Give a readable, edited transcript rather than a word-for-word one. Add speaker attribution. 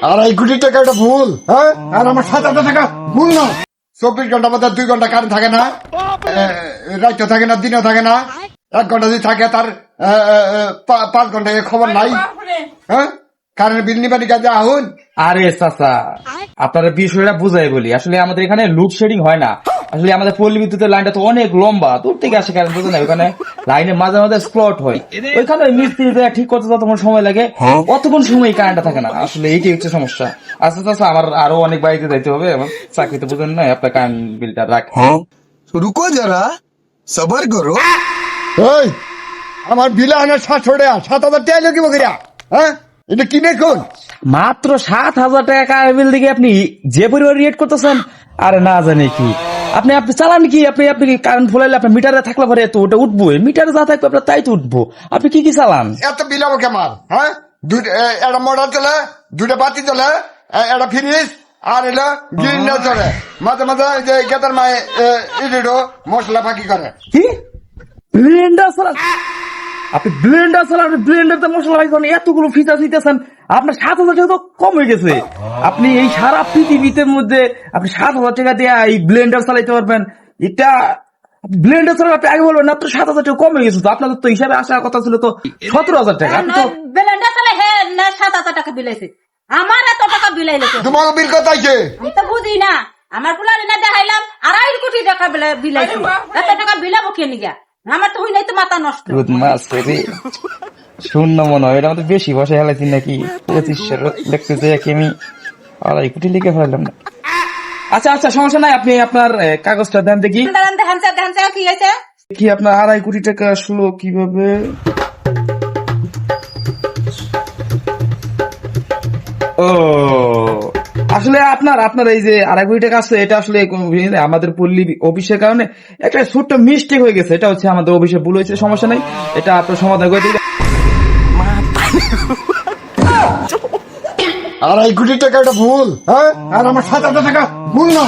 Speaker 1: 2.5 কোটি টাকা এটা ভুল, হ্যাঁ? আর আমার 7,000 টাকা ভুল না। 24 ঘন্টা মধ্যে 2 ঘন্টা কারেন্ট থাকে না, রাইতে থাকে না, দিনে থাকে না। 1 ঘন্টা যদি থাকে তার 5 ঘন্টা খবর নাই, হ্যাঁ? কারেন্ট বিল নিবানি কাজে আহুন।
Speaker 2: আরে চাচা, আপনারা বিষয়টা বুঝাই বলি। আসলে আমাদের এখানে লোডশেডিং হয় না। আসলে আমাদের পল্লী বিদ্যুতের লাইনটা তো অনেক লম্বা, দূর থেকে আসে কারেন্ট, বুঝে না? ওখানে লাইনে মাঝে মাঝে স্পট হয়, ওইখানে ওই মিস্ত্রি ঠিক করতে যতক্ষণ সময় লাগে অতক্ষণ সময় কারেন্টটা থাকে না। আসলে এইটাই হচ্ছে সমস্যা। আচ্ছা চাচা, আমার আরো অনেক বাড়িতে যাইতে হবে, আমার চাকরিতে বুঝেন না, আপনার কারেন্ট বিলটা রাখ।
Speaker 3: तो रुको जरा सबर करो।
Speaker 1: এই আমার বিলে আনার 7,000 টাকা লোক বকিরা, হ্যাঁ? এটা কি দেখুন?
Speaker 2: মাত্র 7,000 টাকা কারেন্ট বিল দিকে আপনি যে পরিমাণ রিয়েট করতেছেন, আরে না জানি কি আপনি আপনি চালান কি? আপনি আপনি কারেন্ট ফুলাইলে আপনার মিটারে থাকলে পরে তো ওটা উঠবো, মিটারে যা থাকবে আপনার তাই তো উঠবো। আপনি কি কি চালান?
Speaker 1: এত বিল হবে কেমার, হ্যাঁ? একটা মোটর চলে, 2টা বাতি চলে, একটা ফ্রিজ আর এলো গ্রিন্ডার চলে। মাঝে মাঝে যে গেতার মায়ে ইডিটো মশলা ফাঁকি করে।
Speaker 2: কি ব্লেন্ডার চালান? আপনি ব্লেন্ডার চালান? ব্লেন্ডারতে মশলা ভাই করেন, এতগুলো ফিচার দিতেছেন, আপনার 7,000 টাকা তো কম হয়ে গেছে। আপনি এই সারা পৃথিবীতে মধ্যে আপনি 7,000 টাকা দিয়ে এই ব্লেন্ডার চালাইতে পারবেন? এটা ব্লেন্ডার চালান আপনি আগে বলবেন না, তো 7,000 টাকা কম হয়ে গেছে। তো আপনাদের তো হিসাবে আসার কথা ছিল তো 17,000 টাকা। আপনি তো
Speaker 4: ব্লেন্ডার চালে হে না 7,000 টাকা বিলাইছে, আমার এত টাকা বিলাইলেছে।
Speaker 1: তোমার বিল কত আছে?
Speaker 4: আমি তো বুঝি না, আমার পুলারে না দেখাইলাম 2.5 কোটি টাকা বিলাইছে। এত টাকা বিলাবো কে নিগা? আমার তো হই নাই তো মাথা নষ্ট।
Speaker 2: শূন্য মনে হয়, এটা আমাদের বেশি বসে হেলাইছি নাকি? 2500 দেখতে যাই কি আমি 2.5 কোটি লিখে ফেলাম না। আচ্ছা আচ্ছা, সমস্যা নাই, আপনি আপনার কাগজটা দেন দেখি।
Speaker 4: দেখান কি হয়েছে?
Speaker 2: কি আপনার 2.5 কোটি টাকা আসলো কিভাবে? ও আসলে আপনার আপনার এই যে 2.5 কোটি টাকা আছে, এটা আসলে আমাদের পল্লী অফিসের কারণে একটা ছোট্ট মিস্টেক হয়ে গেছে। এটা হচ্ছে আমাদের অফিসে ভুল হয়েছে, সমস্যা নাই, এটা আপনার সমাধান করে দিই।
Speaker 1: 2.5 কোটি টাকা এটা ভুল, হ্যাঁ? আর আমার 7,000 টাকা ভুল না।